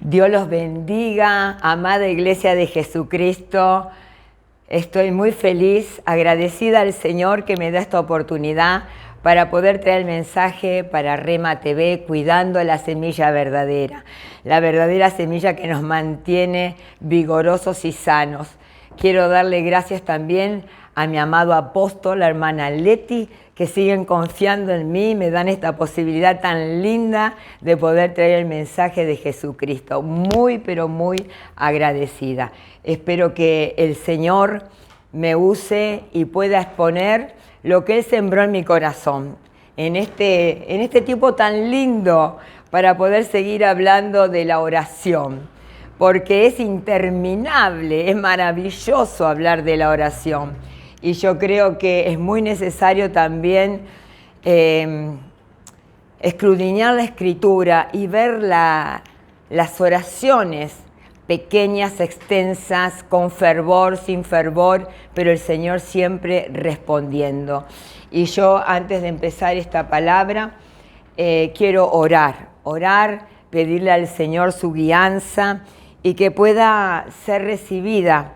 Dios los bendiga, amada Iglesia de Jesucristo. Estoy muy feliz, agradecida al Señor que me da esta oportunidad para poder traer el mensaje para Rema TV, cuidando la semilla verdadera. La verdadera semilla que nos mantiene vigorosos y sanos. Quiero darle gracias también a mi amado apóstol, la hermana Leti, que siguen confiando en mí, me dan esta posibilidad tan linda de poder traer el mensaje de Jesucristo. Muy, pero muy agradecida. Espero que el Señor me use y pueda exponer lo que Él sembró en mi corazón, en este tiempo tan lindo para poder seguir hablando de la oración, porque es interminable, es maravilloso hablar de la oración. Y yo creo que es muy necesario también escudriñar la Escritura y ver las oraciones pequeñas, extensas, con fervor, sin fervor, pero el Señor siempre respondiendo. Y yo, antes de empezar esta palabra, quiero orar, pedirle al Señor su guianza y que pueda ser recibida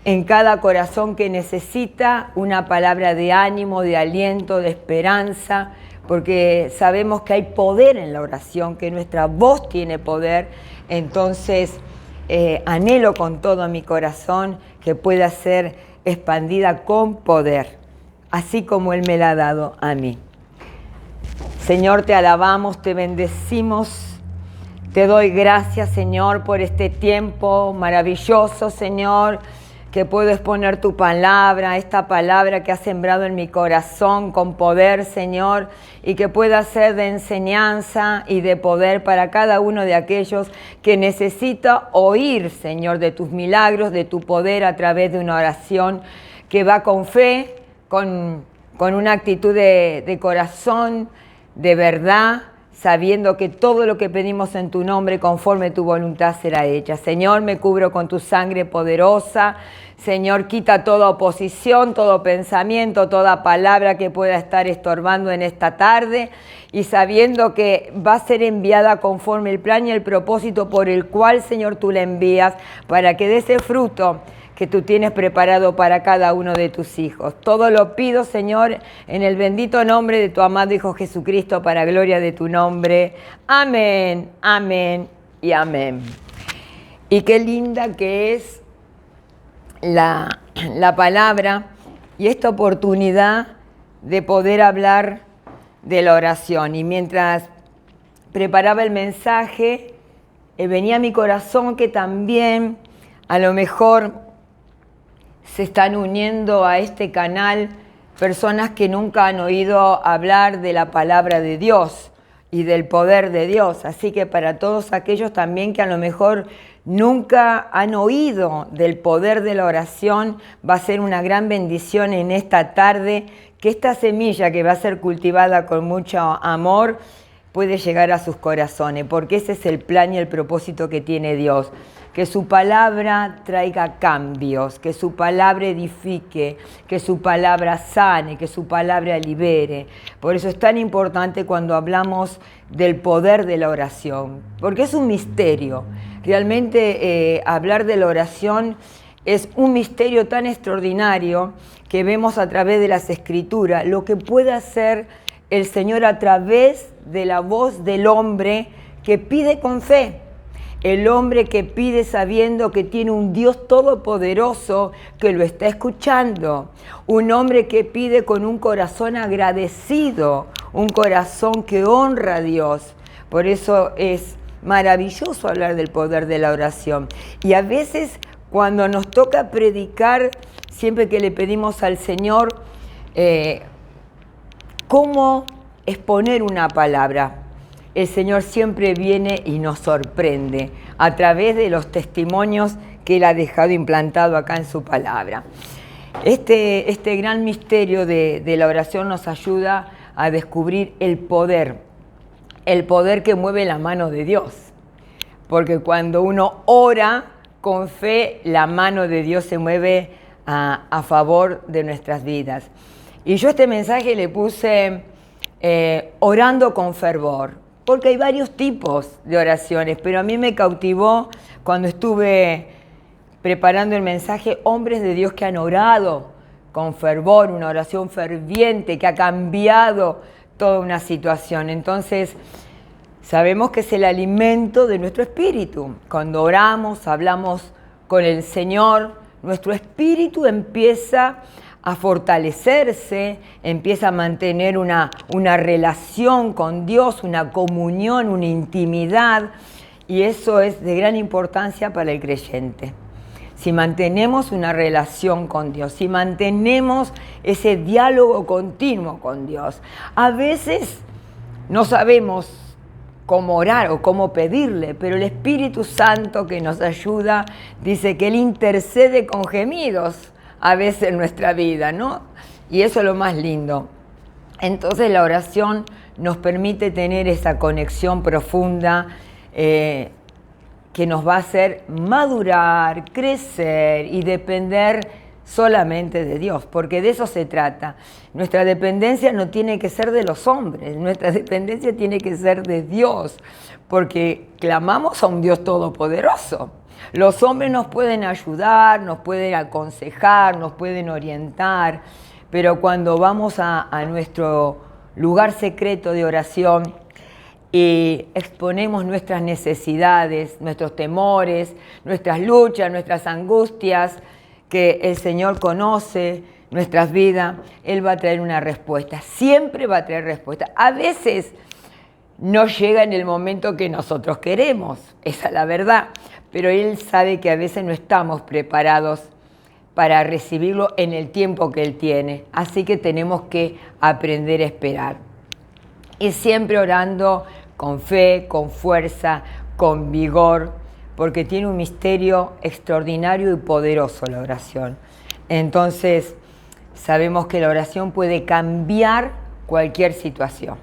en cada corazón que necesita una palabra de ánimo, de aliento, de esperanza, porque sabemos que hay poder en la oración, que nuestra voz tiene poder. Entonces, anhelo con todo mi corazón que pueda ser expandida con poder, así como Él me la ha dado a mí. Señor, te alabamos, te bendecimos, te doy gracias, Señor, por este tiempo maravilloso, Señor, que puedo exponer tu palabra, esta palabra que has sembrado en mi corazón con poder, Señor, y que pueda ser de enseñanza y de poder para cada uno de aquellos que necesita oír, Señor, de tus milagros, de tu poder a través de una oración que va con fe, con una actitud de corazón, de verdad, sabiendo que todo lo que pedimos en tu nombre, conforme tu voluntad, será hecha. Señor, me cubro con tu sangre poderosa. Señor, quita toda oposición, todo pensamiento, toda palabra que pueda estar estorbando en esta tarde, y sabiendo que va a ser enviada conforme el plan y el propósito por el cual, Señor, tú la envías, para que dé ese fruto que tú tienes preparado para cada uno de tus hijos. Todo lo pido, Señor, en el bendito nombre de tu amado Hijo Jesucristo, para gloria de tu nombre. Amén, amén y amén. Y qué linda que es la palabra y esta oportunidad de poder hablar de la oración. Y mientras preparaba el mensaje, venía a mi corazón que también a lo mejor se están uniendo a este canal personas que nunca han oído hablar de la palabra de Dios y del poder de Dios. Así que para todos aquellos también que a lo mejor nunca han oído del poder de la oración, va a ser una gran bendición en esta tarde que esta semilla que va a ser cultivada con mucho amor puede llegar a sus corazones, porque ese es el plan y el propósito que tiene Dios. Que su palabra traiga cambios, que su palabra edifique, que su palabra sane, que su palabra libere. Por eso es tan importante cuando hablamos del poder de la oración, porque es un misterio. Realmente hablar de la oración es un misterio tan extraordinario que vemos a través de las Escrituras, lo que puede hacer el Señor a través de la voz del hombre que pide con fe. El hombre que pide sabiendo que tiene un Dios todopoderoso que lo está escuchando. Un hombre que pide con un corazón agradecido, un corazón que honra a Dios. Por eso es maravilloso hablar del poder de la oración. Y a veces cuando nos toca predicar, siempre que le pedimos al Señor cómo exponer una palabra, el Señor siempre viene y nos sorprende a través de los testimonios que Él ha dejado implantado acá en su palabra. Este gran misterio de la oración nos ayuda a descubrir el poder que mueve la mano de Dios. Porque cuando uno ora con fe, la mano de Dios se mueve a favor de nuestras vidas. Y yo este mensaje le puse orando con fervor. porque hay varios tipos de oraciones, pero a mí me cautivó cuando estuve preparando el mensaje, hombres de Dios que han orado con fervor, una oración ferviente que ha cambiado toda una situación. Entonces, sabemos que es el alimento de nuestro espíritu. Cuando oramos, hablamos con el Señor, nuestro espíritu empieza a fortalecerse, empieza a mantener una relación con Dios, una comunión, una intimidad, y eso es de gran importancia para el creyente. Si mantenemos una relación con Dios, si mantenemos ese diálogo continuo con Dios, a veces no sabemos cómo orar o cómo pedirle, pero el Espíritu Santo que nos ayuda dice que Él intercede con gemidos a veces en nuestra vida, ¿no? Y eso es lo más lindo. Entonces la oración nos permite tener esa conexión profunda que nos va a hacer madurar, crecer y depender solamente de Dios, porque de eso se trata. Nuestra dependencia no tiene que ser de los hombres, nuestra dependencia tiene que ser de Dios, porque clamamos a un Dios todopoderoso. Los hombres nos pueden ayudar, nos pueden aconsejar, nos pueden orientar, pero cuando vamos a nuestro lugar secreto de oración y exponemos nuestras necesidades, nuestros temores, nuestras luchas, nuestras angustias, que el Señor conoce nuestras vidas, Él va a traer una respuesta, siempre va a traer respuesta. A veces no llega en el momento que nosotros queremos, esa es la verdad, pero Él sabe que a veces no estamos preparados para recibirlo en el tiempo que Él tiene, así que tenemos que aprender a esperar. Y siempre orando con fe, con fuerza, con vigor, porque tiene un misterio extraordinario y poderoso la oración. Entonces, sabemos que la oración puede cambiar cualquier situación,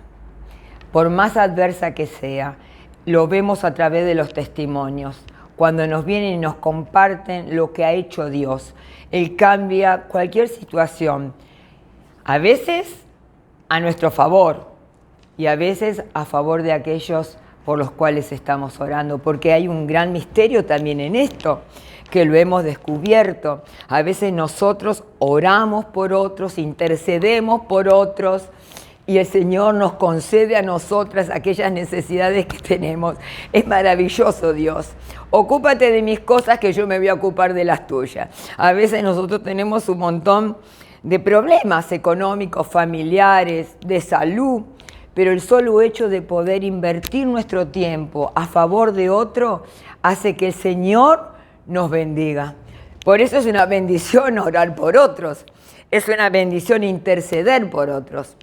por más adversa que sea. Lo vemos a través de los testimonios, cuando nos vienen y nos comparten lo que ha hecho Dios. Él cambia cualquier situación, a veces a nuestro favor y a veces a favor de aquellos por los cuales estamos orando, porque hay un gran misterio también en esto, que lo hemos descubierto. A veces nosotros oramos por otros, intercedemos por otros, y el Señor nos concede a nosotras aquellas necesidades que tenemos. Es maravilloso, Dios. Ocúpate de mis cosas que yo me voy a ocupar de las tuyas. A veces nosotros tenemos un montón de problemas económicos, familiares, de salud, pero el solo hecho de poder invertir nuestro tiempo a favor de otro hace que el Señor nos bendiga. Por eso es una bendición orar por otros, es una bendición interceder por otros.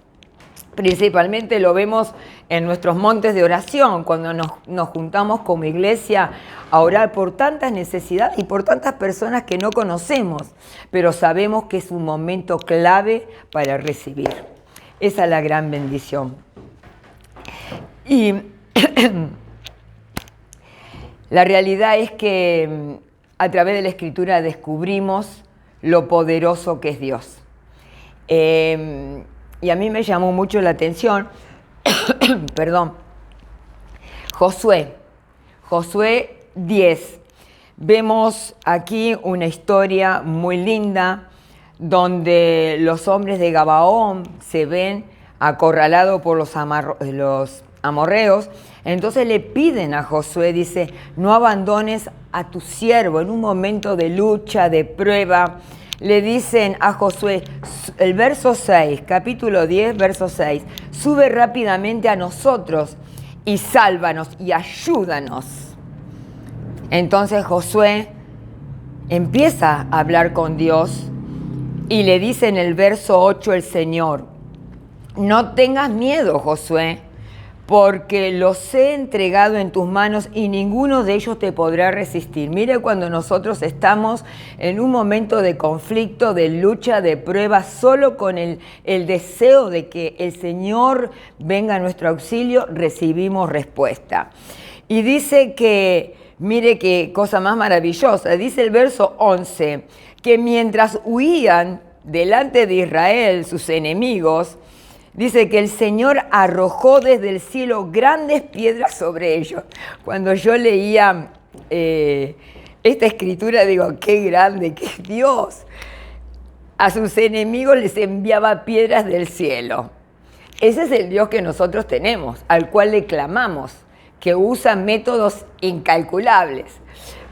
Principalmente lo vemos en nuestros montes de oración, cuando nos juntamos como iglesia a orar por tantas necesidades y por tantas personas que no conocemos, pero sabemos que es un momento clave para recibir. Esa es la gran bendición. Y la realidad es que a través de la Escritura descubrimos lo poderoso que es Dios. Y a mí me llamó mucho la atención, perdón, Josué 10. Vemos aquí una historia muy linda donde los hombres de Gabaón se ven acorralados por los amorreos. Entonces le piden a Josué, dice, no abandones a tu siervo en un momento de lucha, de prueba. Le dicen a Josué, el verso 6, capítulo 10, verso 6, sube rápidamente a nosotros y sálvanos y ayúdanos. Entonces Josué empieza a hablar con Dios y le dice en el verso 8 el Señor, no tengas miedo, Josué, porque los he entregado en tus manos y ninguno de ellos te podrá resistir. Mire, cuando nosotros estamos en un momento de conflicto, de lucha, de prueba, solo con el deseo de que el Señor venga a nuestro auxilio, recibimos respuesta. Y dice que, mire qué cosa más maravillosa, dice el verso 11, que mientras huían delante de Israel sus enemigos, dice que el Señor arrojó desde el cielo grandes piedras sobre ellos. Cuando yo leía esta escritura, digo, qué grande, qué Dios. A sus enemigos les enviaba piedras del cielo. Ese es el Dios que nosotros tenemos, al cual le clamamos, que usa métodos incalculables.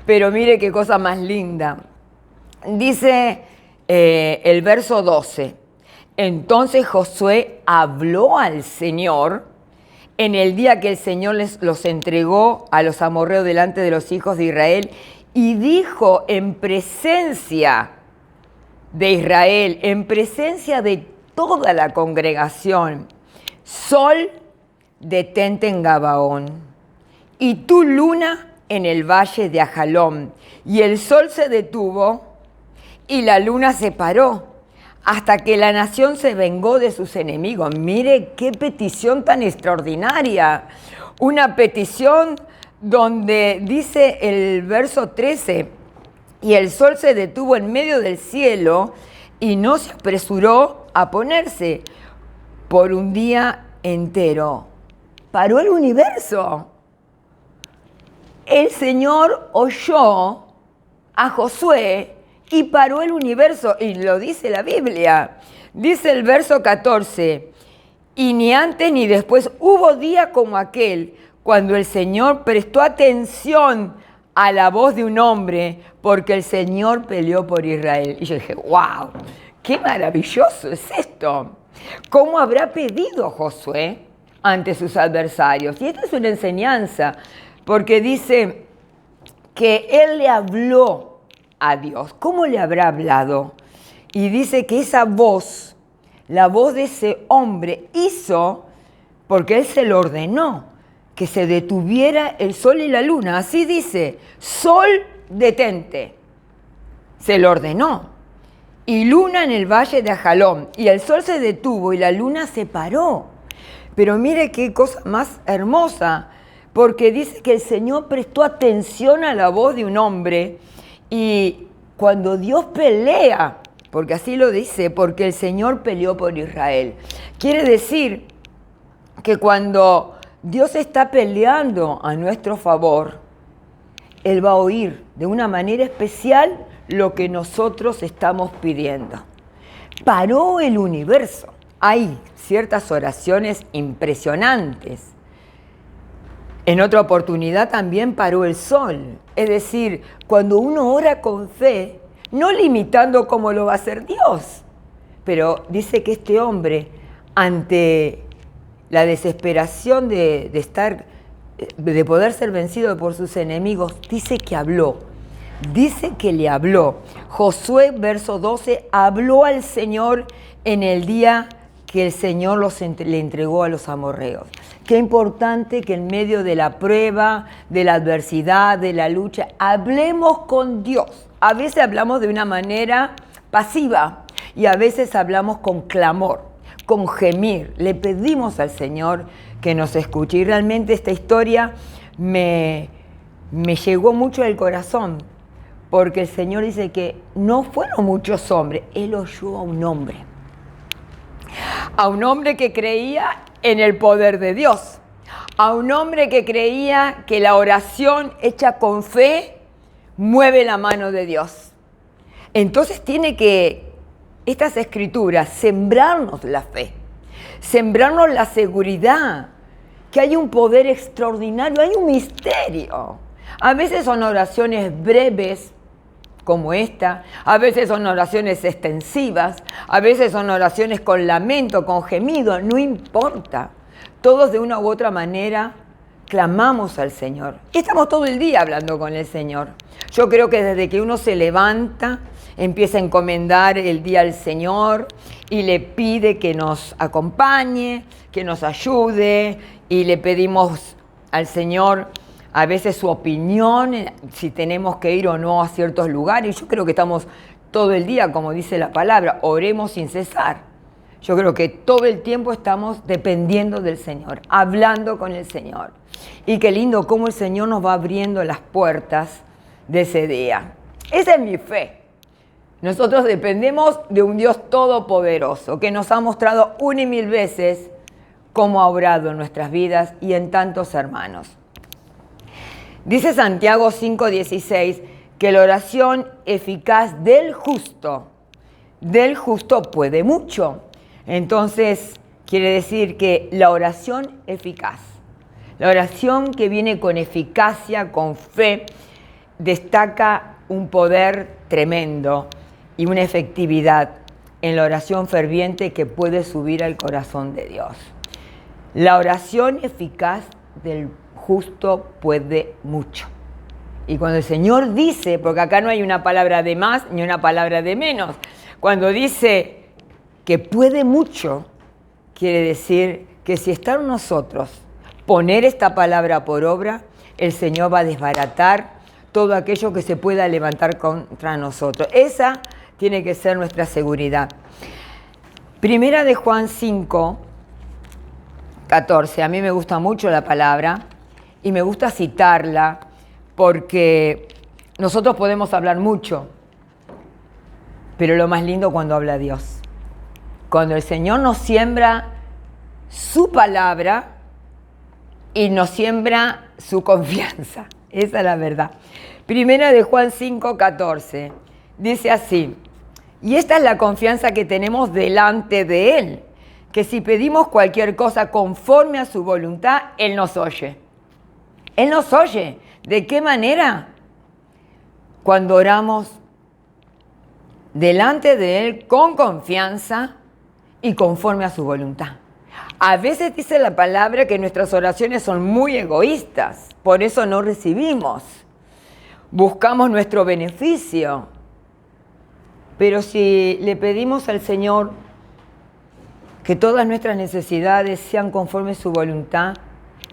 Pero mire qué cosa más linda. Dice el verso 12. Entonces Josué habló al Señor en el día que el Señor los entregó a los amorreos delante de los hijos de Israel y dijo en presencia de Israel, en presencia de toda la congregación: Sol, detente en Gabaón, y tú, luna, en el valle de Ajalón. Y el sol se detuvo y la luna se paró hasta que la nación se vengó de sus enemigos. Mire qué petición tan extraordinaria. Una petición donde dice el verso 13, y el sol se detuvo en medio del cielo y no se apresuró a ponerse por un día entero. Paró el universo. El Señor oyó a Josué y paró el universo, y lo dice la Biblia. Dice el verso 14, y ni antes ni después hubo día como aquel, cuando el Señor prestó atención a la voz de un hombre, porque el Señor peleó por Israel. Y yo dije, wow, qué maravilloso es esto. ¿Cómo habrá pedido Josué ante sus adversarios? Y esta es una enseñanza, porque dice que él le habló a Dios. ¿Cómo le habrá hablado? Y dice que esa voz, la voz de ese hombre, hizo, porque él se lo ordenó, que se detuviera el sol y la luna. Así dice, sol, detente. Se lo ordenó. Y luna en el valle de Ajalón. Y el sol se detuvo y la luna se paró. Pero mire qué cosa más hermosa, porque dice que el Señor prestó atención a la voz de un hombre. Y cuando Dios pelea, porque así lo dice, porque el Señor peleó por Israel. Quiere decir que cuando Dios está peleando a nuestro favor, Él va a oír de una manera especial lo que nosotros estamos pidiendo. Paró el universo. Hay ciertas oraciones impresionantes. En otra oportunidad también paró el sol. Es decir, cuando uno ora con fe, no limitando cómo lo va a hacer Dios, pero dice que este hombre, ante la desesperación de poder ser vencido por sus enemigos, dice que habló. Dice que le habló. Josué, verso 12, habló al Señor en el día que el Señor le entregó a los amorreos. Qué importante que en medio de la prueba, de la adversidad, de la lucha, hablemos con Dios. A veces hablamos de una manera pasiva y a veces hablamos con clamor, con gemir. Le pedimos al Señor que nos escuche. Y realmente esta historia me llegó mucho al corazón, porque el Señor dice que no fueron muchos hombres, Él oyó a un hombre que creía en el poder de Dios, a un hombre que creía que la oración hecha con fe mueve la mano de Dios. Entonces tiene que estas escrituras sembrarnos la fe, sembrarnos la seguridad que hay un poder extraordinario, hay un misterio. A veces son oraciones breves, como esta, a veces son oraciones extensivas, a veces son oraciones con lamento, con gemido, no importa. Todos de una u otra manera clamamos al Señor. Y estamos todo el día hablando con el Señor. Yo creo que desde que uno se levanta, empieza a encomendar el día al Señor y le pide que nos acompañe, que nos ayude, y le pedimos al Señor a veces su opinión, si tenemos que ir o no a ciertos lugares. Yo creo que estamos todo el día, como dice la palabra, oremos sin cesar. Yo creo que todo el tiempo estamos dependiendo del Señor, hablando con el Señor. Y qué lindo cómo el Señor nos va abriendo las puertas de ese día. Esa es mi fe. Nosotros dependemos de un Dios todopoderoso que nos ha mostrado una y mil veces cómo ha obrado en nuestras vidas y en tantos hermanos. Dice Santiago 5:16 que la oración eficaz del justo puede mucho. Entonces, quiere decir que la oración eficaz, la oración que viene con eficacia, con fe, destaca un poder tremendo y una efectividad en la oración ferviente que puede subir al corazón de Dios. La oración eficaz del justo puede mucho. Y cuando el Señor dice, porque acá no hay una palabra de más ni una palabra de menos, cuando dice que puede mucho, quiere decir que si está en nosotros poner esta palabra por obra, el Señor va a desbaratar todo aquello que se pueda levantar contra nosotros. Esa tiene que ser nuestra seguridad. Primera de Juan 5:14. A mí me gusta mucho la palabra y me gusta citarla porque nosotros podemos hablar mucho, pero lo más lindo cuando habla Dios. Cuando el Señor nos siembra su palabra y nos siembra su confianza. Esa es la verdad. Primera de Juan 5:14. Dice así: y esta es la confianza que tenemos delante de Él, que si pedimos cualquier cosa conforme a su voluntad, Él nos oye. Él nos oye. ¿De qué manera? Cuando oramos delante de Él con confianza y conforme a su voluntad. A veces dice la palabra que nuestras oraciones son muy egoístas, por eso no recibimos. Buscamos nuestro beneficio. Pero si le pedimos al Señor que todas nuestras necesidades sean conforme a su voluntad,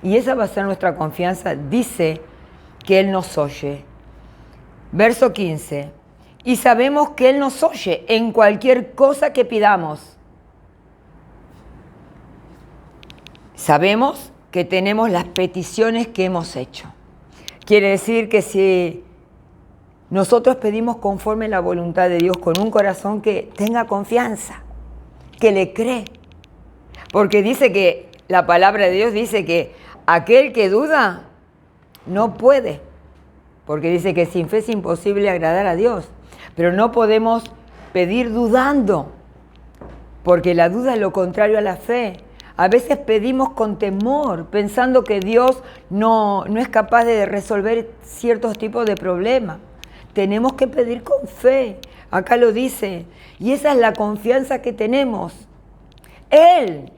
y esa va a ser nuestra confianza, dice que Él nos oye. Verso 15. Y sabemos que Él nos oye en cualquier cosa que pidamos. Sabemos que tenemos las peticiones que hemos hecho. Quiere decir que si nosotros pedimos conforme a la voluntad de Dios con un corazón que tenga confianza, que le cree. Porque dice que la palabra de Dios dice que aquel que duda no puede. Porque dice que sin fe es imposible agradar a Dios. Pero no podemos pedir dudando, porque la duda es lo contrario a la fe. A veces pedimos con temor, pensando que Dios no es capaz de resolver ciertos tipos de problemas. Tenemos que pedir con fe, acá lo dice, y esa es la confianza que tenemos. Él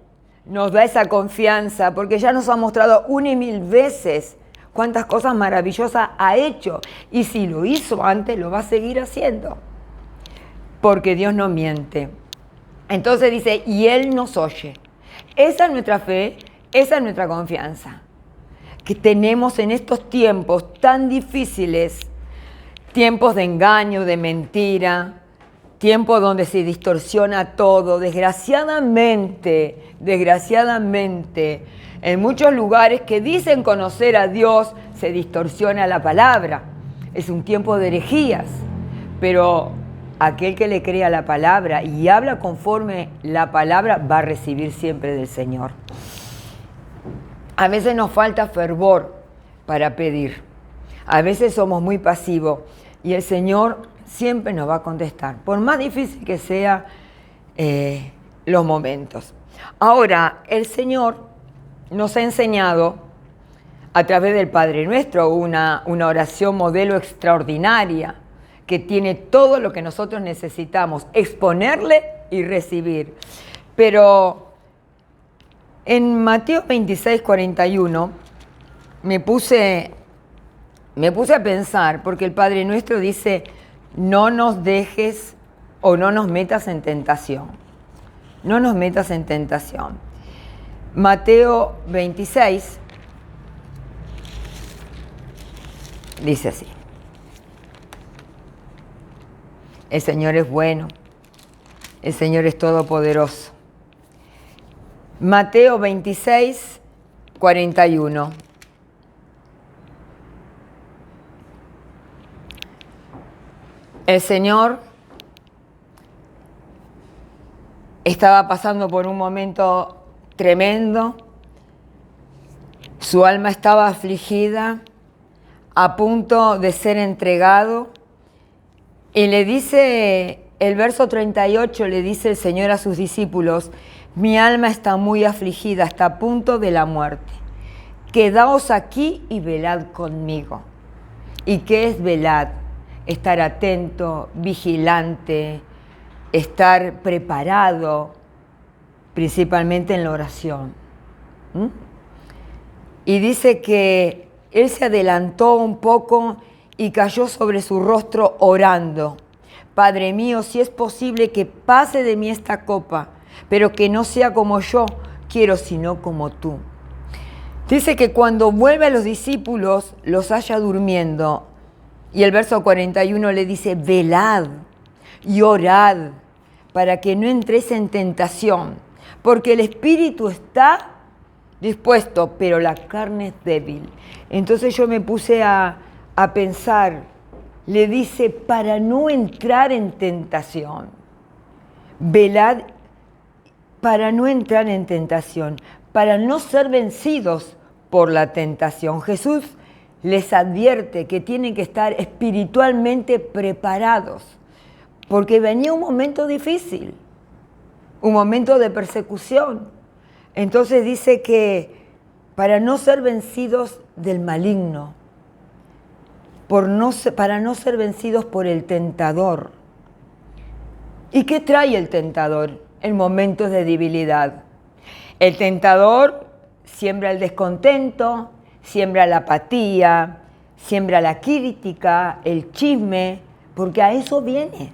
nos da esa confianza porque ya nos ha mostrado una y mil veces cuántas cosas maravillosas ha hecho, y si lo hizo antes, lo va a seguir haciendo, porque Dios no miente. Entonces dice, y Él nos oye. Esa es nuestra fe, esa es nuestra confianza, que tenemos en estos tiempos tan difíciles, tiempos de engaño, de mentira, tiempos donde se distorsiona todo. Desgraciadamente, en muchos lugares que dicen conocer a Dios, se distorsiona la palabra. Es un tiempo de herejías, pero aquel que le crea la palabra y habla conforme la palabra va a recibir siempre del Señor. A veces nos falta fervor para pedir. A veces somos muy pasivos y el Señor siempre nos va a contestar, por más difícil que sean los momentos. Ahora, el Señor nos ha enseñado a través del Padre Nuestro una oración modelo extraordinaria que tiene todo lo que nosotros necesitamos, exponerle y recibir. Pero en Mateo 26:41 me puse a pensar, porque el Padre Nuestro dice, no nos dejes o no nos metas en tentación. No nos metas en tentación. Mateo 26 dice así. El Señor es bueno, el Señor es todopoderoso. Mateo 26:41. El Señor estaba pasando por un momento tremendo, su alma estaba afligida, a punto de ser entregado, y le dice, el verso 38, le dice el Señor a sus discípulos, mi alma está muy afligida, está a punto de la muerte. Quedaos aquí y velad conmigo. ¿Y qué es velad? Estar atento, vigilante, estar preparado, principalmente en la oración. Y dice que él se adelantó un poco y cayó sobre su rostro orando. Padre mío, si es posible que pase de mí esta copa, pero que no sea como yo quiero, sino como tú. Dice que cuando vuelve a los discípulos, los halla durmiendo. Y el verso 41 le dice, velad y orad para que no entréis en tentación, porque el espíritu está dispuesto, pero la carne es débil. Entonces yo me puse a pensar, le dice, para no entrar en tentación, velad para no entrar en tentación, para no ser vencidos por la tentación. Jesús les advierte que tienen que estar espiritualmente preparados, porque venía un momento difícil, un momento de persecución. Entonces dice que para no ser vencidos del maligno, para no ser vencidos por el tentador. ¿Y qué trae el tentador en momentos de debilidad? El tentador siembra el descontento, siembra la apatía, siembra la crítica, el chisme, porque a eso viene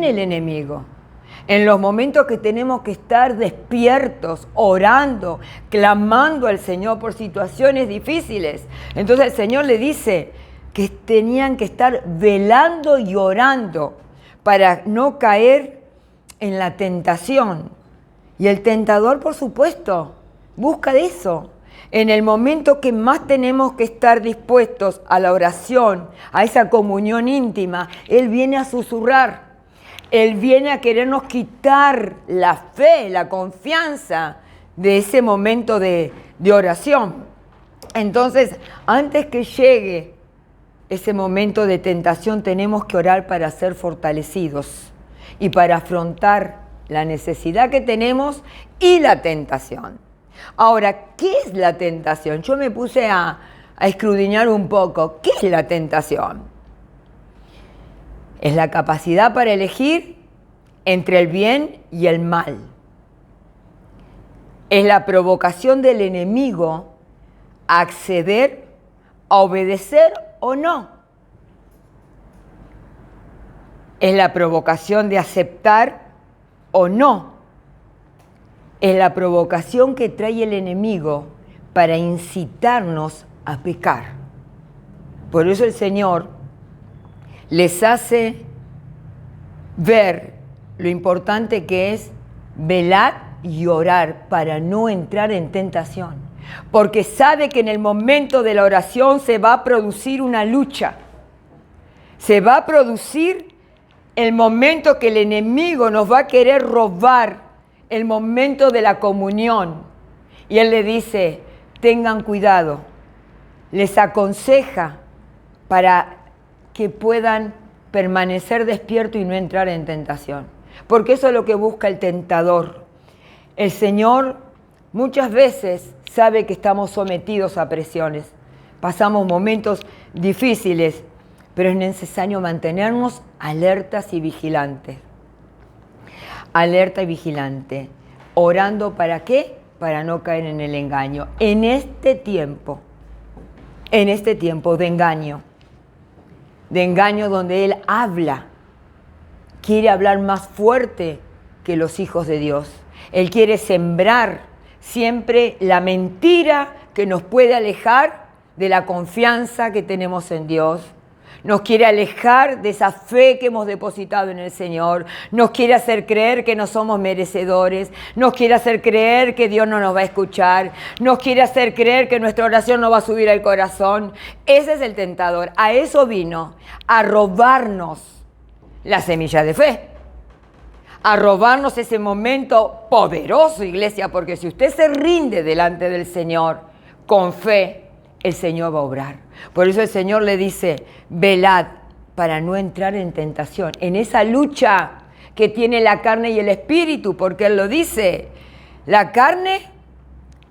el enemigo. En los momentos que tenemos que estar despiertos, orando, clamando al Señor por situaciones difíciles. Entonces el Señor le dice que tenían que estar velando y orando para no caer en la tentación. Y el tentador, por supuesto, busca de eso. En el momento que más tenemos que estar dispuestos a la oración, a esa comunión íntima, Él viene a susurrar. Él viene a querernos quitar la fe, la confianza de ese momento de oración. Entonces, antes que llegue ese momento de tentación, tenemos que orar para ser fortalecidos y para afrontar la necesidad que tenemos y la tentación. Ahora, ¿qué es la tentación? Yo me puse a escudriñar un poco. ¿Qué es la tentación? Es la capacidad para elegir entre el bien y el mal. Es la provocación del enemigo a acceder, a obedecer o no. Es la provocación de aceptar o no. Es la provocación que trae el enemigo para incitarnos a pecar. Por eso el Señor les hace ver lo importante que es velar y orar para no entrar en tentación. Porque sabe que en el momento de la oración se va a producir una lucha. Se va a producir el momento que el enemigo nos va a querer robar, el momento de la comunión. Y Él le dice, tengan cuidado. Les aconseja para que puedan permanecer despiertos y no entrar en tentación. Porque eso es lo que busca el tentador. El Señor muchas veces sabe que estamos sometidos a presiones. Pasamos momentos difíciles, pero es necesario mantenernos alertas y vigilantes. Alerta y vigilante. Orando ¿para qué? Para no caer en el engaño. En este tiempo de engaño donde Él habla, quiere hablar más fuerte que los hijos de Dios. Él quiere sembrar siempre la mentira que nos puede alejar de la confianza que tenemos en Dios. Nos quiere alejar de esa fe que hemos depositado en el Señor. Nos quiere hacer creer que no somos merecedores. Nos quiere hacer creer que Dios no nos va a escuchar. Nos quiere hacer creer que nuestra oración no va a subir al corazón. Ese es el tentador. A eso vino, a robarnos la semilla de fe. a robarnos ese momento poderoso, iglesia, porque si usted se rinde delante del Señor con fe, el Señor va a obrar. Por eso el Señor le dice, velad para no entrar en tentación, en esa lucha que tiene la carne y el espíritu, porque Él lo dice, la carne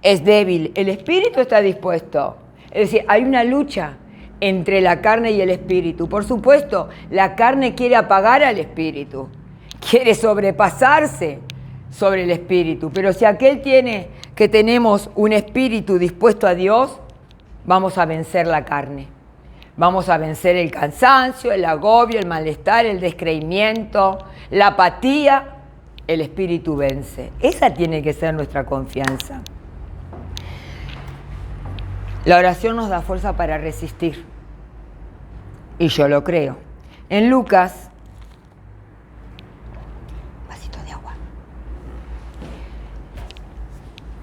es débil, el espíritu está dispuesto. Es decir, hay una lucha entre la carne y el espíritu. Por supuesto, la carne quiere apagar al espíritu, quiere sobrepasarse sobre el espíritu, pero si aquel tenemos un espíritu dispuesto a Dios, vamos a vencer la carne. Vamos a vencer el cansancio, el agobio, el malestar, el descreimiento, la apatía. El espíritu vence. Esa tiene que ser nuestra confianza. La oración nos da fuerza para resistir. Y yo lo creo. En Lucas, vasito de agua.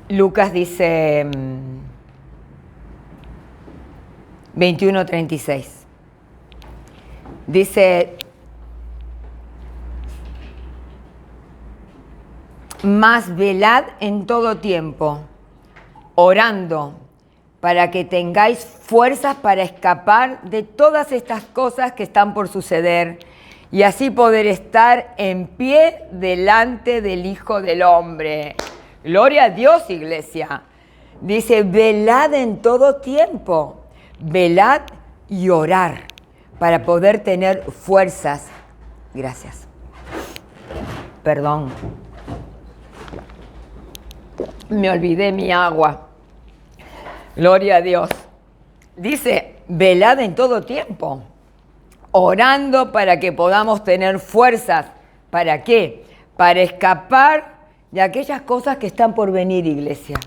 Lucas dice 21:36. Dice, mas velad en todo tiempo, orando, para que tengáis fuerzas para escapar de todas estas cosas que están por suceder y así poder estar en pie delante del Hijo del Hombre. Gloria a Dios, iglesia. Dice, velad en todo tiempo, velad y orar para poder tener fuerzas. Gracias. Perdón. Me olvidé mi agua. Gloria a Dios. Dice, velad en todo tiempo, orando para que podamos tener fuerzas. ¿Para qué? Para escapar de aquellas cosas que están por venir, iglesia.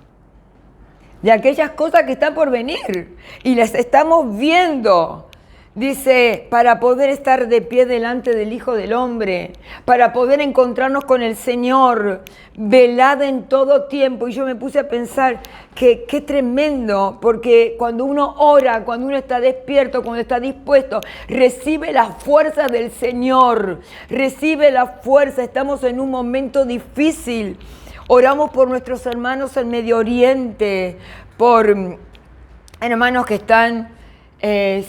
De aquellas cosas que están por venir. Y las estamos viendo. Dice, para poder estar de pie delante del Hijo del Hombre, para poder encontrarnos con el Señor, velad en todo tiempo. Y yo me puse a pensar que qué tremendo, porque cuando uno ora, cuando uno está despierto, cuando está dispuesto, recibe la fuerza del Señor, recibe la fuerza. Estamos en un momento difícil. Oramos por nuestros hermanos en Medio Oriente, por hermanos que están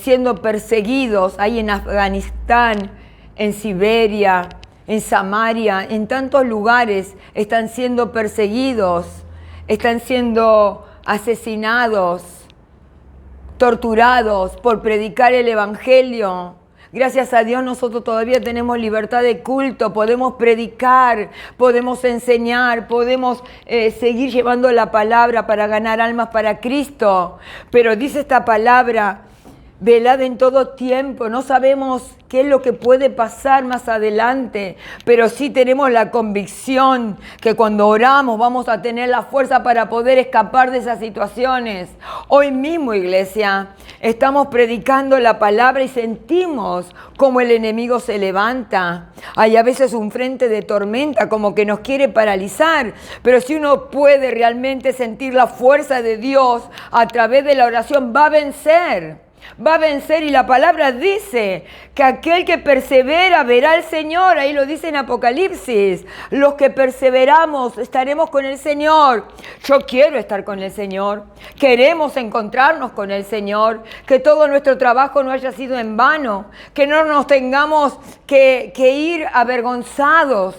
siendo perseguidos ahí en Afganistán, en Siberia, en Samaria, en tantos lugares están siendo perseguidos, están siendo asesinados, torturados por predicar el Evangelio. Gracias a Dios nosotros todavía tenemos libertad de culto, podemos predicar, podemos enseñar, podemos seguir llevando la palabra para ganar almas para Cristo. Pero dice esta palabra, velad en todo tiempo. No sabemos qué es lo que puede pasar más adelante, pero sí tenemos la convicción que cuando oramos vamos a tener la fuerza para poder escapar de esas situaciones. Hoy mismo, iglesia, estamos predicando la palabra y sentimos como el enemigo se levanta. Hay a veces un frente de tormenta como que nos quiere paralizar, pero si uno puede realmente sentir la fuerza de Dios a través de la oración, va a vencer. Va a vencer, y la palabra dice que aquel que persevera verá al Señor. Ahí lo dice en Apocalipsis. Los que perseveramos estaremos con el Señor. Yo quiero estar con el Señor. Queremos encontrarnos con el Señor. Que todo nuestro trabajo no haya sido en vano. Que no nos tengamos que ir avergonzados.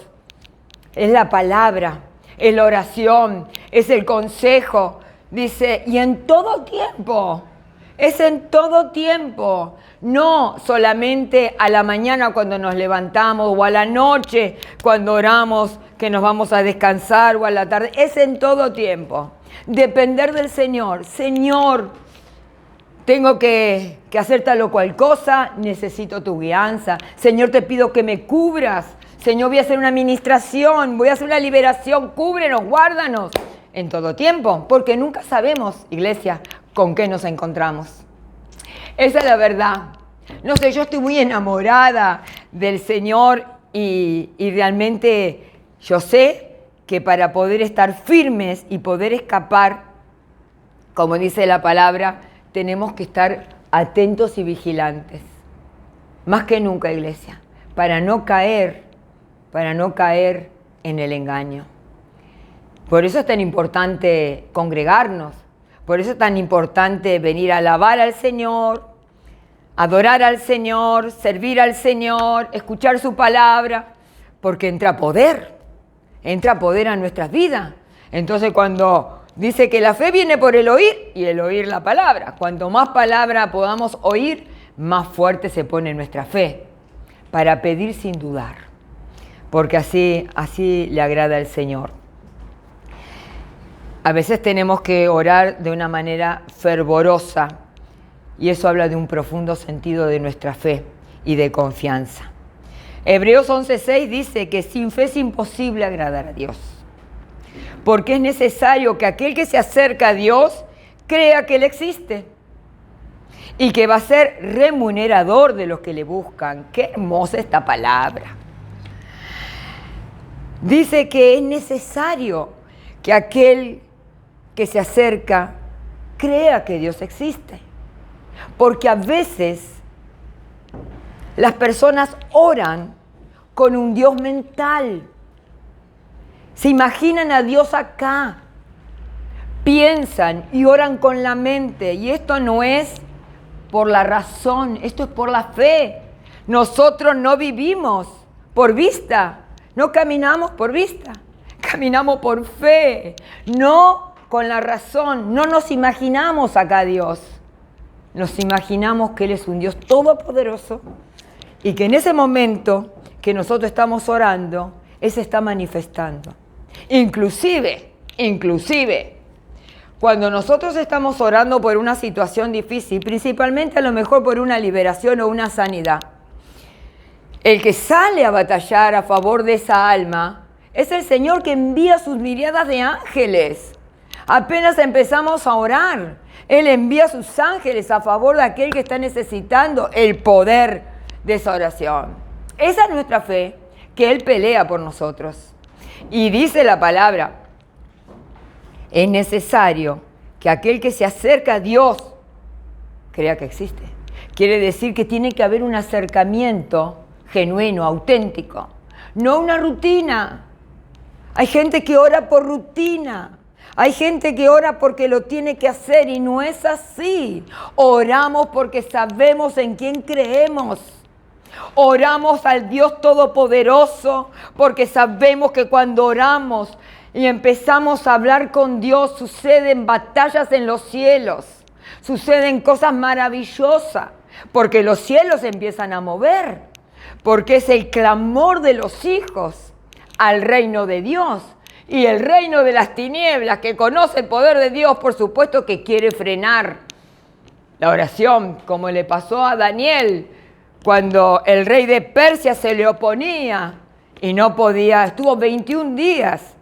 Es la palabra, es la oración, es el consejo. Dice, y en todo tiempo. Es en todo tiempo, no solamente a la mañana cuando nos levantamos o a la noche cuando oramos que nos vamos a descansar o a la tarde. Es en todo tiempo. Depender del Señor. Señor, tengo que hacer tal o cual cosa, necesito tu guianza. Señor, te pido que me cubras. Señor, voy a hacer una administración, voy a hacer una liberación. Cúbrenos, guárdanos. En todo tiempo, porque nunca sabemos, iglesia, con qué nos encontramos. Esa es la verdad. No sé, yo estoy muy enamorada del Señor y realmente yo sé que para poder estar firmes y poder escapar, como dice la palabra, tenemos que estar atentos y vigilantes. Más que nunca, iglesia, para no caer para no caer en el engaño. Por eso es tan importante congregarnos, por eso es tan importante venir a alabar al Señor, adorar al Señor, servir al Señor, escuchar su palabra, porque entra poder a nuestras vidas. Entonces cuando dice que la fe viene por el oír y el oír la palabra, cuanto más palabra podamos oír, más fuerte se pone nuestra fe para pedir sin dudar, porque así le agrada al Señor. A veces tenemos que orar de una manera fervorosa y eso habla de un profundo sentido de nuestra fe y de confianza. Hebreos 11:6 dice que sin fe es imposible agradar a Dios, porque es necesario que aquel que se acerca a Dios crea que Él existe y que va a ser remunerador de los que le buscan. Qué hermosa esta palabra. Dice que es necesario que aquel que se acerca crea que Dios existe. Porque a veces las personas oran con un Dios mental. Se imaginan a Dios acá. Piensan y oran con la mente. Y esto no es por la razón, esto es por la fe. Nosotros no vivimos por vista, no caminamos por vista, caminamos por fe, no con la razón. No nos imaginamos acá a Dios, nos imaginamos que Él es un Dios todopoderoso y que en ese momento que nosotros estamos orando, Él se está manifestando. Inclusive, cuando nosotros estamos orando por una situación difícil, principalmente a lo mejor por una liberación o una sanidad, el que sale a batallar a favor de esa alma es el Señor, que envía sus miriadas de ángeles. Apenas empezamos a orar, Él envía sus ángeles a favor de aquel que está necesitando el poder de esa oración. Esa es nuestra fe, que Él pelea por nosotros. Y dice la palabra, es necesario que aquel que se acerca a Dios crea que existe. Quiere decir que tiene que haber un acercamiento genuino, auténtico, no una rutina. Hay gente que ora por rutina. Hay gente que ora porque lo tiene que hacer y no es así. Oramos porque sabemos en quién creemos. Oramos al Dios Todopoderoso porque sabemos que cuando oramos y empezamos a hablar con Dios, suceden batallas en los cielos, suceden cosas maravillosas, porque los cielos se empiezan a mover, porque es el clamor de los hijos al reino de Dios. Y el reino de las tinieblas, que conoce el poder de Dios, por supuesto que quiere frenar la oración, como le pasó a Daniel, cuando el rey de Persia se le oponía y no podía, estuvo 21 días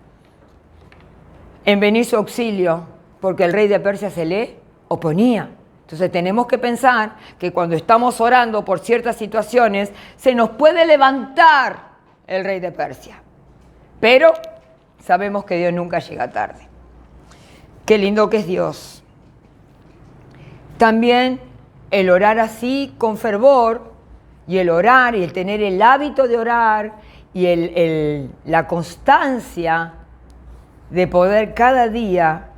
en venir su auxilio, porque el rey de Persia se le oponía. Entonces tenemos que pensar que cuando estamos orando por ciertas situaciones, se nos puede levantar el rey de Persia. Pero sabemos que Dios nunca llega tarde. Qué lindo que es Dios. También el orar así con fervor, y el orar y el tener el hábito de orar y la constancia de poder cada día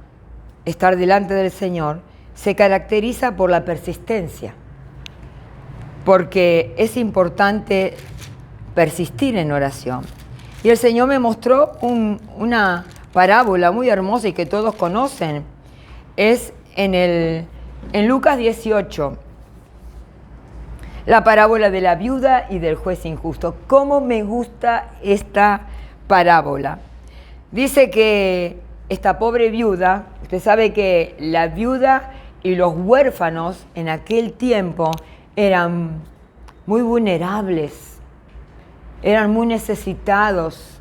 estar delante del Señor, se caracteriza por la persistencia. Porque es importante persistir en oración. Y el Señor me mostró una parábola muy hermosa y que todos conocen. Es en Lucas 18, la parábola de la viuda y del juez injusto. ¿Cómo me gusta esta parábola? Dice que esta pobre viuda, usted sabe que la viuda y los huérfanos en aquel tiempo eran muy vulnerables, eran muy necesitados.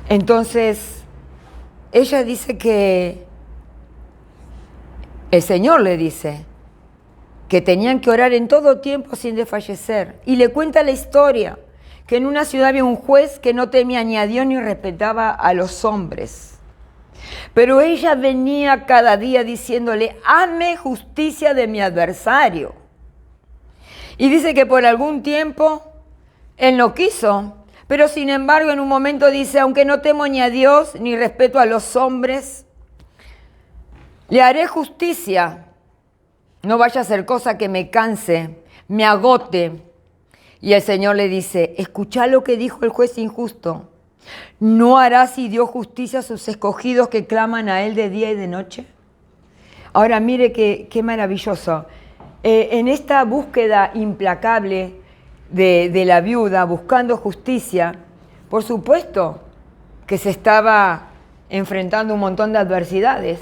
Entonces, ella dice que el Señor le dice que tenían que orar en todo tiempo sin desfallecer. Y le cuenta la historia, que en una ciudad había un juez que no temía ni a Dios ni respetaba a los hombres. Pero ella venía cada día diciéndole, hazme justicia de mi adversario. Y dice que por algún tiempo Él no quiso, pero sin embargo en un momento dice, aunque no temo ni a Dios ni respeto a los hombres, le haré justicia. No vaya a ser cosa que me canse, me agote. Y el Señor le dice, escuchá lo que dijo el juez injusto. ¿No hará si dio justicia a sus escogidos que claman a Él de día y de noche? Ahora mire qué maravilloso. En esta búsqueda implacable de la viuda, buscando justicia, por supuesto que se estaba enfrentando un montón de adversidades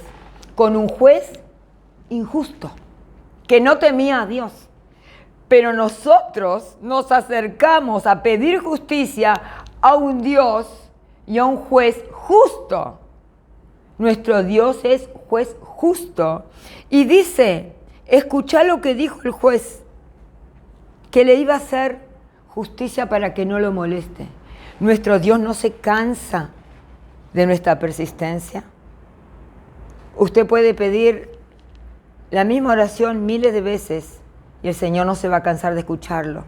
con un juez injusto, que no temía a Dios. Pero nosotros nos acercamos a pedir justicia a un Dios y a un juez justo. Nuestro Dios es juez justo. Y dice, escuchá lo que dijo el juez, que le iba a hacer justicia para que no lo moleste. Nuestro Dios no se cansa de nuestra persistencia. Usted puede pedir la misma oración miles de veces y el Señor no se va a cansar de escucharlo.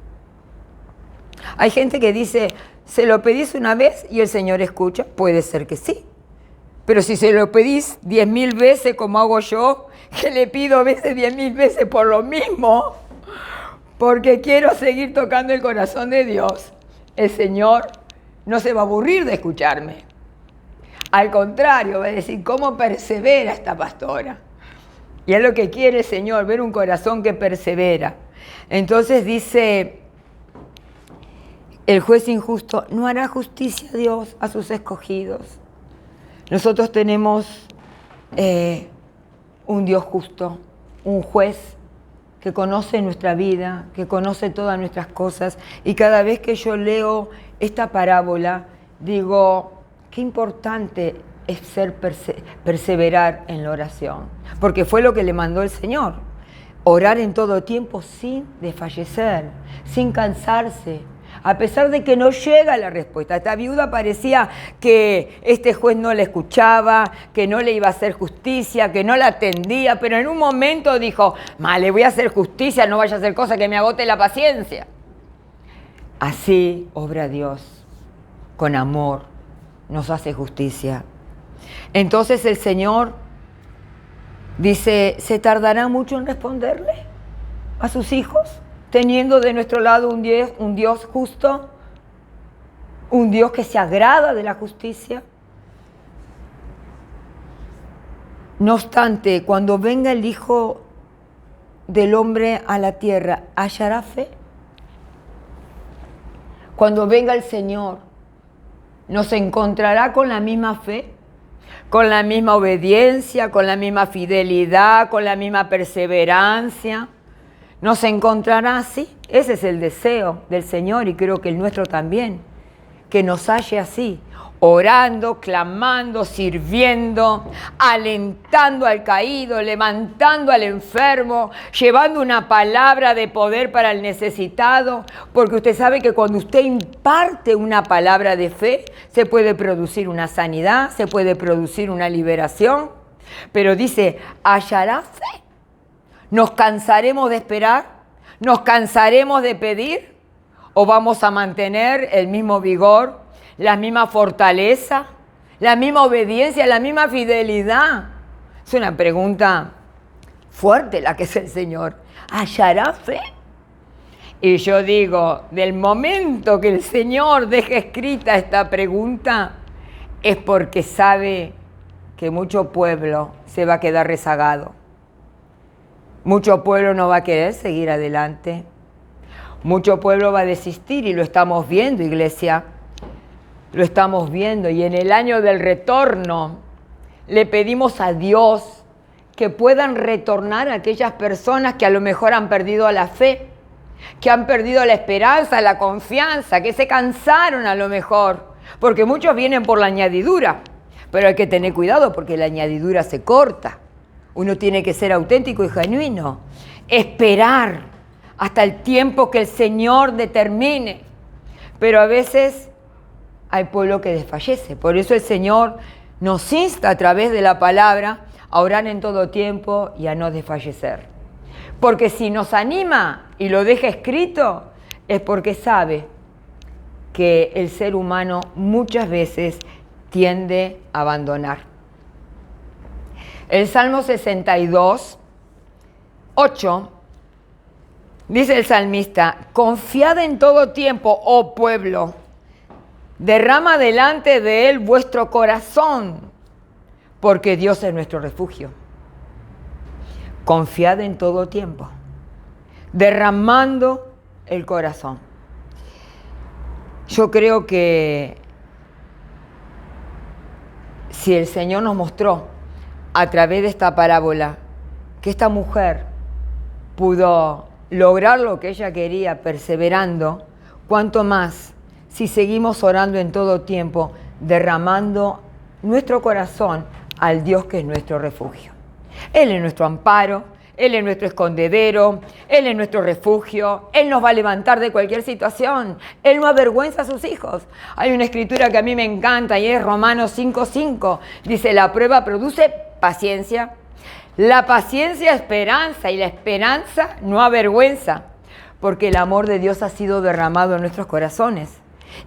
Hay gente que dice, ¿se lo pedís una vez y el Señor escucha? Puede ser que sí. Pero si se lo pedís 10.000 veces como hago yo, que le pido a veces 10.000 veces por lo mismo, porque quiero seguir tocando el corazón de Dios, el Señor no se va a aburrir de escucharme. Al contrario, va a decir, ¿cómo persevera esta pastora? Y es lo que quiere el Señor, ver un corazón que persevera. Entonces dice el juez injusto, no hará justicia Dios a sus escogidos. Nosotros tenemos un Dios justo, un juez que conoce nuestra vida, que conoce todas nuestras cosas. Y cada vez que yo leo esta parábola, digo, qué importante es perseverar en la oración, porque fue lo que le mandó el Señor, orar en todo tiempo sin desfallecer, sin cansarse, a pesar de que no llega la respuesta. Esta viuda parecía que este juez no le escuchaba, que no le iba a hacer justicia, que no la atendía, pero en un momento dijo, le voy a hacer justicia, no vaya a hacer cosa que me agote la paciencia. Así obra Dios, con amor, nos hace justicia. Entonces el Señor dice, ¿se tardará mucho en responderle a sus hijos? Teniendo de nuestro lado un Dios justo, un Dios que se agrada de la justicia. No obstante, cuando venga el Hijo del Hombre a la tierra, ¿hallará fe? Cuando venga el Señor, ¿nos encontrará con la misma fe? ¿Con la misma obediencia? ¿Con la misma fidelidad? ¿Con la misma perseverancia? ¿Nos encontrará así? Ese es el deseo del Señor y creo que el nuestro también, que nos halle así, orando, clamando, sirviendo, alentando al caído, levantando al enfermo, llevando una palabra de poder para el necesitado, porque usted sabe que cuando usted imparte una palabra de fe, se puede producir una sanidad, se puede producir una liberación, pero dice, ¿hallará fe? ¿Nos cansaremos de esperar? ¿Nos cansaremos de pedir? ¿O vamos a mantener el mismo vigor, la misma fortaleza, la misma obediencia, la misma fidelidad? Es una pregunta fuerte la que es el Señor. ¿Hallará fe? Y yo digo, del momento que el Señor deje escrita esta pregunta, es porque sabe que mucho pueblo se va a quedar rezagado. Mucho pueblo no va a querer seguir adelante. Mucho pueblo va a desistir y lo estamos viendo, iglesia. Lo estamos viendo. Y en el año del retorno le pedimos a Dios que puedan retornar a aquellas personas que a lo mejor han perdido la fe, que han perdido la esperanza, la confianza, que se cansaron a lo mejor. Porque muchos vienen por la añadidura. Pero hay que tener cuidado porque la añadidura se corta. Uno tiene que ser auténtico y genuino. Esperar hasta el tiempo que el Señor determine. Pero a veces hay pueblo que desfallece. Por eso el Señor nos insta a través de la palabra a orar en todo tiempo y a no desfallecer. Porque si nos anima y lo deja escrito, es porque sabe que el ser humano muchas veces tiende a abandonar. El Salmo 62, 8, dice el salmista: confiad en todo tiempo, oh pueblo, derrama delante de él vuestro corazón, porque Dios es nuestro refugio. Confiad en todo tiempo, derramando el corazón. Yo creo que si el Señor nos mostró a través de esta parábola que esta mujer pudo lograr lo que ella quería perseverando, cuánto más si seguimos orando en todo tiempo, derramando nuestro corazón al Dios que es nuestro refugio. Él es nuestro amparo, Él es nuestro escondedero, Él es nuestro refugio, Él nos va a levantar de cualquier situación, Él no avergüenza a sus hijos. Hay una escritura que a mí me encanta y es Romanos 5:5, dice: la prueba produce paciencia, la paciencia esperanza y la esperanza no avergüenza, porque el amor de Dios ha sido derramado en nuestros corazones.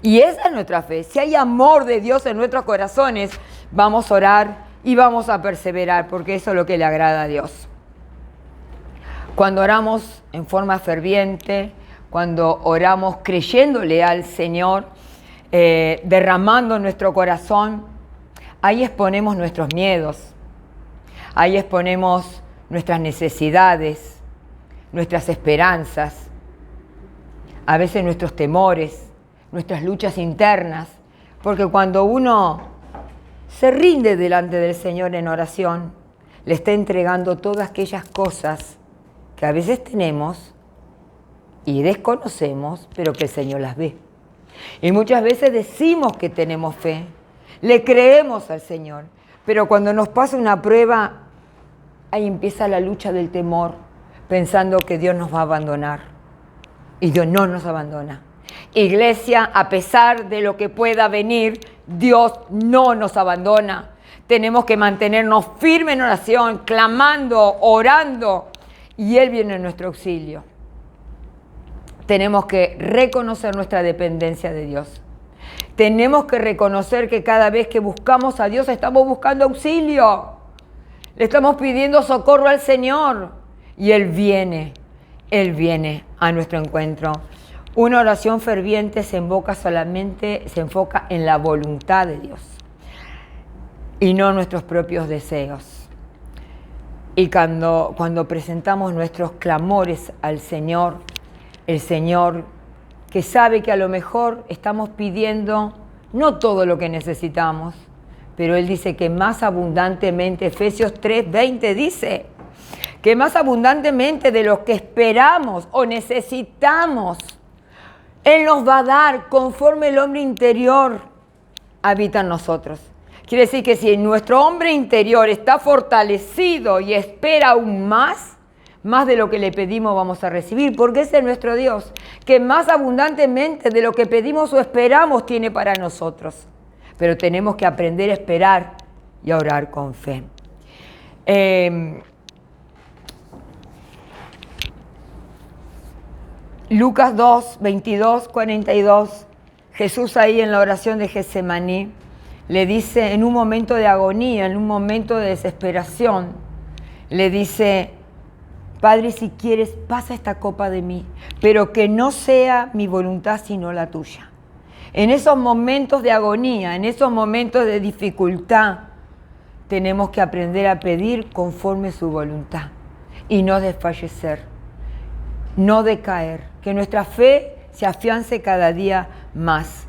Y esa es nuestra fe. Si hay amor de Dios en nuestros corazones, vamos a orar y vamos a perseverar, porque eso es lo que le agrada a Dios. Cuando oramos en forma ferviente, cuando oramos creyéndole al Señor, derramando nuestro corazón, ahí exponemos nuestros miedos, ahí exponemos nuestras necesidades, nuestras esperanzas, a veces nuestros temores, nuestras luchas internas, porque cuando uno se rinde delante del Señor en oración, le está entregando todas aquellas cosas que a veces tenemos y desconocemos, pero que el Señor las ve. Y muchas veces decimos que tenemos fe, le creemos al Señor, pero cuando nos pasa una prueba, ahí empieza la lucha del temor, pensando que Dios nos va a abandonar. Y Dios no nos abandona. Iglesia, a pesar de lo que pueda venir, Dios no nos abandona. Tenemos que mantenernos firmes en oración, clamando, orando, y Él viene en nuestro auxilio. Tenemos que reconocer nuestra dependencia de Dios. Tenemos que reconocer que cada vez que buscamos a Dios estamos buscando auxilio. Le estamos pidiendo socorro al Señor y Él viene a nuestro encuentro. Una oración ferviente se enfoca en la voluntad de Dios y no nuestros propios deseos. Y cuando presentamos nuestros clamores al Señor, el Señor, que sabe que a lo mejor estamos pidiendo no todo lo que necesitamos, pero Él dice que más abundantemente, Efesios 3:20 dice, que más abundantemente de lo que esperamos o necesitamos, Él nos va a dar conforme el hombre interior habita en nosotros. Quiere decir que si nuestro hombre interior está fortalecido y espera aún más de lo que le pedimos vamos a recibir, porque ese es nuestro Dios, que más abundantemente de lo que pedimos o esperamos tiene para nosotros. Pero tenemos que aprender a esperar y a orar con fe. Lucas 2, 22, 42, Jesús ahí en la oración de Getsemaní le dice, en un momento de agonía, en un momento de desesperación, le dice, Padre, si quieres, pasa esta copa de mí, pero que no sea mi voluntad sino la tuya. En esos momentos de agonía, en esos momentos de dificultad, tenemos que aprender a pedir conforme su voluntad y no desfallecer, no decaer, que nuestra fe se afiance cada día más.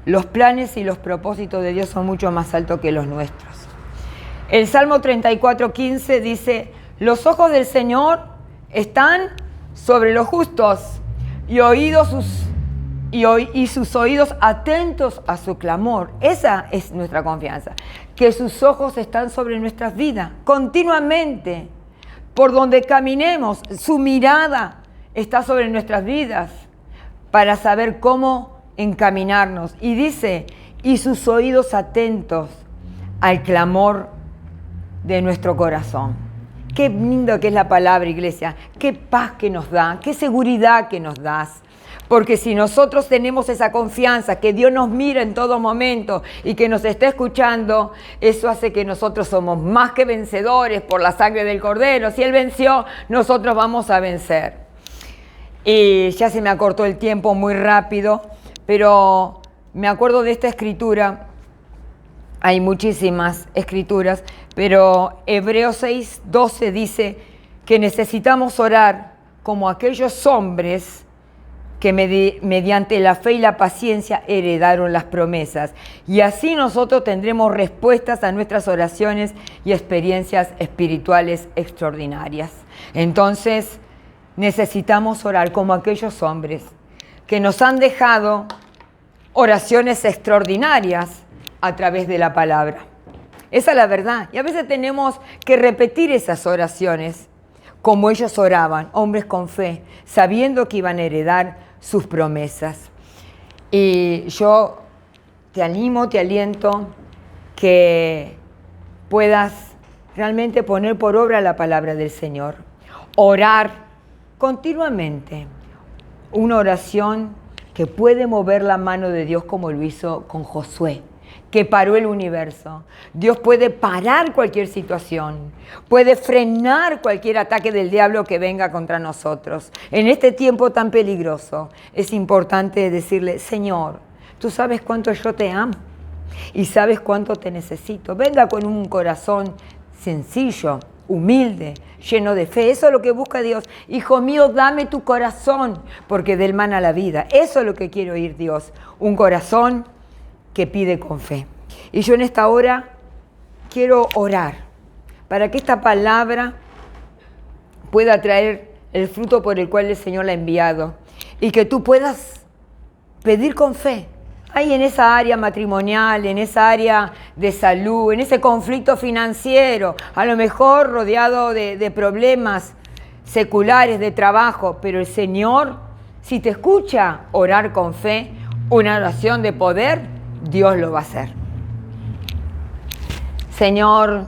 Los planes y los propósitos de Dios son mucho más altos que los nuestros. El Salmo 34:15 dice, los ojos del Señor están sobre los justos y sus oídos atentos a su clamor. Esa es nuestra confianza, que sus ojos están sobre nuestras vidas continuamente. Por donde caminemos, su mirada está sobre nuestras vidas para saber cómo encaminarnos. Y dice, y sus oídos atentos al clamor de nuestro corazón. Qué lindo que es la palabra, iglesia. Qué paz que nos da, qué seguridad que nos das. Porque si nosotros tenemos esa confianza que Dios nos mira en todo momento y que nos está escuchando, eso hace que nosotros somos más que vencedores por la sangre del Cordero. Si Él venció, nosotros vamos a vencer. Y ya se me acortó el tiempo muy rápido, pero me acuerdo de esta escritura. Hay muchísimas escrituras, pero Hebreos 6:12 dice que necesitamos orar como aquellos hombres que mediante la fe y la paciencia heredaron las promesas. Y así nosotros tendremos respuestas a nuestras oraciones y experiencias espirituales extraordinarias. Entonces, necesitamos orar como aquellos hombres que nos han dejado oraciones extraordinarias a través de la palabra. Esa es la verdad. Y a veces tenemos que repetir esas oraciones como ellos oraban, hombres con fe, sabiendo que iban a heredar sus promesas. Y yo te animo, te aliento que puedas realmente poner por obra la palabra del Señor. Orar continuamente. Una oración que puede mover la mano de Dios como lo hizo con Josué, que paró el universo. Dios puede parar cualquier situación, puede frenar cualquier ataque del diablo que venga contra nosotros. En este tiempo tan peligroso es importante decirle: Señor, tú sabes cuánto yo te amo y sabes cuánto te necesito. Venga con un corazón sencillo, humilde, lleno de fe. Eso es lo que busca Dios. Hijo mío, dame tu corazón, porque del mana la vida. Eso es lo que quiere oír Dios. Un corazón que pide con fe. Y yo en esta hora quiero orar para que esta palabra pueda traer el fruto por el cual el Señor la ha enviado y que tú puedas pedir con fe. Ahí en esa área matrimonial, en esa área de salud, en ese conflicto financiero, a lo mejor rodeado de problemas seculares, de trabajo, pero el Señor, si te escucha orar con fe, una oración de poder, Dios lo va a hacer. Señor,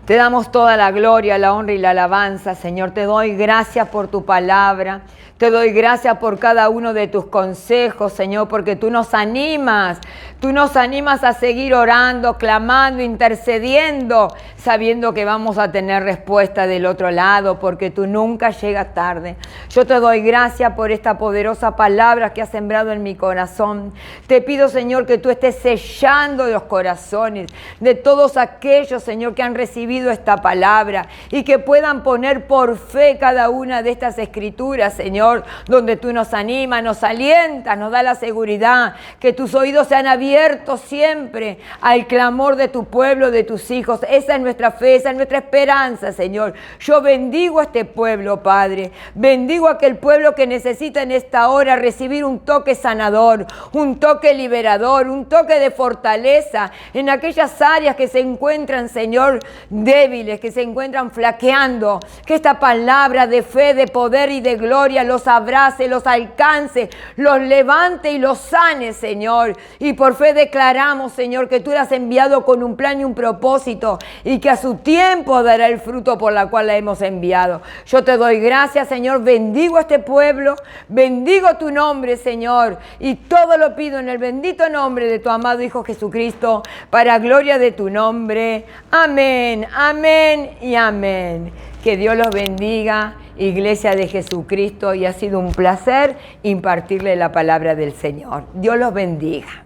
te damos toda la gloria, la honra y la alabanza. Señor, te doy gracias por tu palabra. Te doy gracias por cada uno de tus consejos, Señor, porque tú nos animas. Tú nos animas a seguir orando, clamando, intercediendo, sabiendo que vamos a tener respuesta del otro lado, porque tú nunca llegas tarde. Yo te doy gracias por esta poderosa palabra que has sembrado en mi corazón. Te pido, Señor, que tú estés sellando los corazones de todos aquellos, Señor, que han recibido esta palabra y que puedan poner por fe cada una de estas escrituras, Señor, donde tú nos animas, nos alientas, nos da la seguridad, que tus oídos sean abiertos siempre al clamor de tu pueblo, de tus hijos. Esa es nuestra fe, esa es nuestra esperanza, Señor. Yo bendigo a este pueblo, Padre. Bendigo a aquel pueblo que necesita en esta hora recibir un toque sanador, un toque liberador, un toque de fortaleza en aquellas áreas que se encuentran, Señor, débiles, que se encuentran flaqueando. Que esta palabra de fe, de poder y de gloria los abrace, los alcance, los levante y los sane, Señor. Y por fe declaramos, Señor, que tú la has enviado con un plan y un propósito y que a su tiempo dará el fruto por la cual la hemos enviado. Yo te doy gracias, Señor. Bendigo a este pueblo, bendigo tu nombre, Señor, y todo lo pido en el bendito nombre de tu amado Hijo Jesucristo, para gloria de tu nombre. Amén, amén y amén. Que Dios los bendiga, Iglesia de Jesucristo, y ha sido un placer impartirle la palabra del Señor. Dios los bendiga.